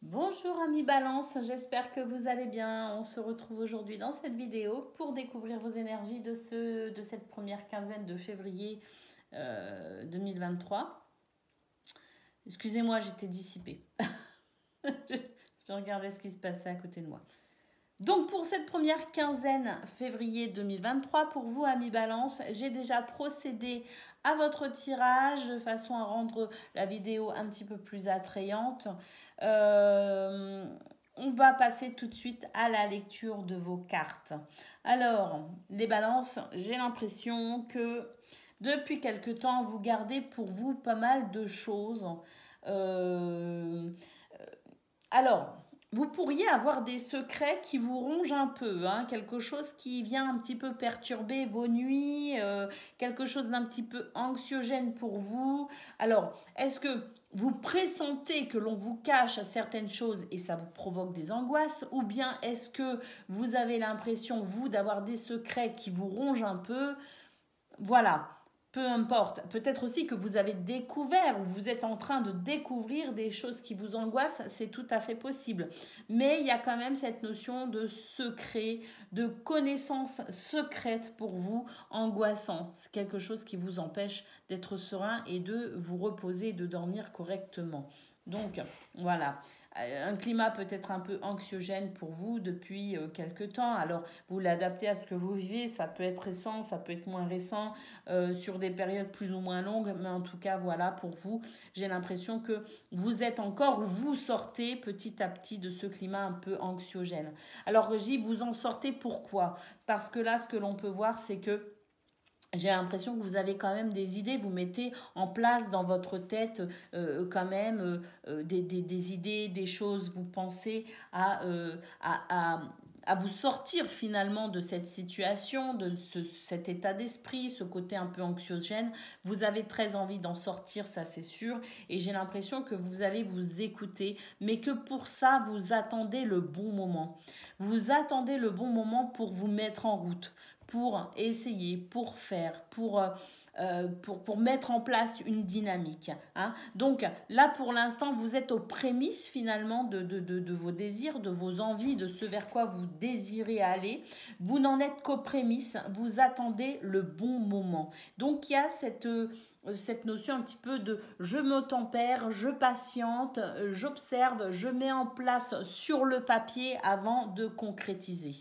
Bonjour amis Balance, j'espère que vous allez bien. On se retrouve aujourd'hui dans cette vidéo pour découvrir vos énergies de cette première quinzaine de février 2023. Excusez-moi, j'étais dissipée. je regardais ce qui se passait à côté de moi. Donc pour cette première quinzaine février 2023, pour vous amis Balance, j'ai déjà procédé à votre tirage de façon à rendre la vidéo un petit peu plus attrayante. On va passer tout de suite à la lecture de vos cartes. Alors, les Balances, j'ai l'impression que depuis quelque temps, vous gardez pour vous pas mal de choses. Alors, vous pourriez avoir des secrets qui vous rongent un peu, hein, quelque chose qui vient un petit peu perturber vos nuits, quelque chose d'un petit peu anxiogène pour vous. Alors, est-ce que vous pressentez que l'on vous cache certaines choses et ça vous provoque des angoisses, ou bien est-ce que vous avez l'impression, vous, d'avoir des secrets qui vous rongent un peu? Voilà, peu importe. Peut-être aussi que vous avez découvert ou vous êtes en train de découvrir des choses qui vous angoissent, c'est tout à fait possible. Mais il y a quand même cette notion de secret, de connaissance secrète pour vous, angoissant. C'est quelque chose qui vous empêche d'être serein et de vous reposer, de dormir correctement. Donc voilà, un climat peut-être un peu anxiogène pour vous depuis quelque temps. Alors vous l'adaptez à ce que vous vivez, ça peut être récent, ça peut être moins récent, sur des périodes plus ou moins longues, mais en tout cas voilà pour vous, j'ai l'impression que vous êtes encore, vous sortez petit à petit de ce climat un peu anxiogène. Alors Régie, vous en sortez pourquoi? Parce que là ce que l'on peut voir c'est que j'ai l'impression que vous avez quand même des idées, vous mettez en place dans votre tête quand même des idées, des choses, vous pensez à vous sortir finalement de cette situation, de cet état d'esprit, ce côté un peu anxiogène. Vous avez très envie d'en sortir, ça c'est sûr, et j'ai l'impression que vous allez vous écouter, mais que pour ça, vous attendez le bon moment. Vous attendez le bon moment pour vous mettre en route, pour essayer, pour faire, pour mettre en place une dynamique. Hein. Donc là, pour l'instant, vous êtes aux prémices finalement de vos désirs, de vos envies, de ce vers quoi vous désirez aller. Vous n'en êtes qu'aux prémices, vous attendez le bon moment. Donc il y a cette notion un petit peu de je me tempère, je patiente, j'observe, je mets en place sur le papier avant de concrétiser.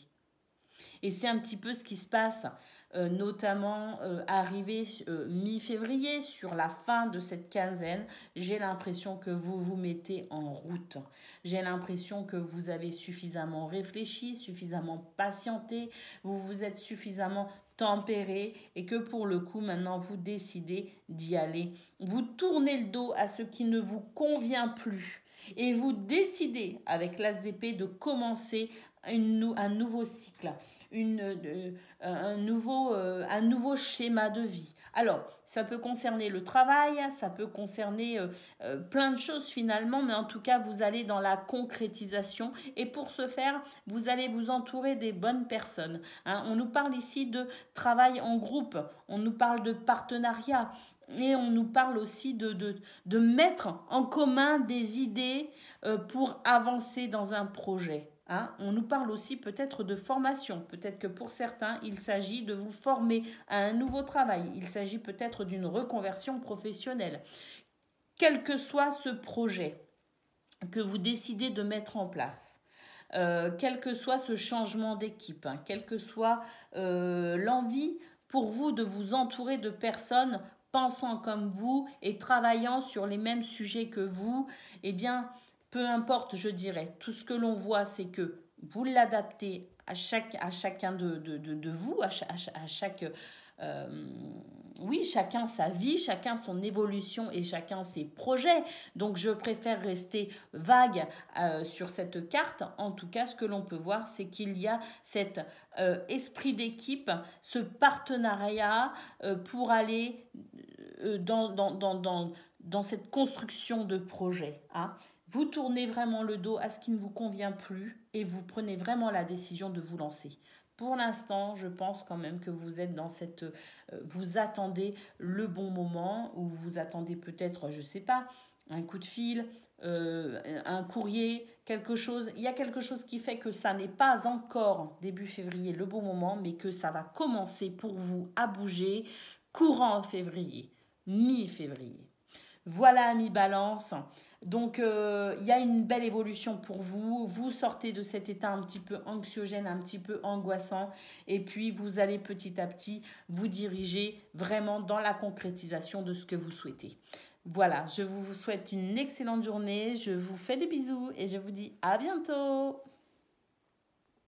Et c'est un petit peu ce qui se passe, notamment arrivé mi-février, sur la fin de cette quinzaine. J'ai l'impression que vous vous mettez en route. J'ai l'impression que vous avez suffisamment réfléchi, suffisamment patienté, vous vous êtes suffisamment tempéré et que pour le coup, maintenant, vous décidez d'y aller. Vous tournez le dos à ce qui ne vous convient plus. Et vous décidez, avec l'As d'épée, de commencer un nouveau cycle, un nouveau schéma de vie. Alors, ça peut concerner le travail, ça peut concerner plein de choses finalement, mais en tout cas, vous allez dans la concrétisation. Et pour ce faire, vous allez vous entourer des bonnes personnes. Hein. On nous parle ici de travail en groupe, on nous parle de partenariat. Et on nous parle aussi de mettre en commun des idées pour avancer dans un projet. Hein. On nous parle aussi peut-être de formation. Peut-être que pour certains, il s'agit de vous former à un nouveau travail. Il s'agit peut-être d'une reconversion professionnelle. Quel que soit ce projet que vous décidez de mettre en place, quel que soit ce changement d'équipe, hein, quelle que soit l'envie pour vous de vous entourer de personnes pensant comme vous et travaillant sur les mêmes sujets que vous, eh bien, peu importe, je dirais. Tout ce que l'on voit, c'est que vous l'adaptez à chacun de vous, à chaque oui, chacun sa vie, chacun son évolution et chacun ses projets. Donc je préfère rester vague sur cette carte. En tout cas, ce que l'on peut voir, c'est qu'il y a cet esprit d'équipe, ce partenariat pour aller dans cette construction de projet. Hein. Vous tournez vraiment le dos à ce qui ne vous convient plus et vous prenez vraiment la décision de vous lancer. Pour l'instant, je pense quand même que vous êtes dans cette... vous attendez le bon moment ou vous attendez peut-être, je ne sais pas, un coup de fil, un courrier, quelque chose. Il y a quelque chose qui fait que ça n'est pas encore début février le bon moment, mais que ça va commencer pour vous à bouger courant février, mi-février. Voilà, ami Balance. Donc, il y a une belle évolution pour vous. Vous sortez de cet état un petit peu anxiogène, un petit peu angoissant. Et puis, vous allez petit à petit vous diriger vraiment dans la concrétisation de ce que vous souhaitez. Voilà, je vous souhaite une excellente journée. Je vous fais des bisous et je vous dis à bientôt.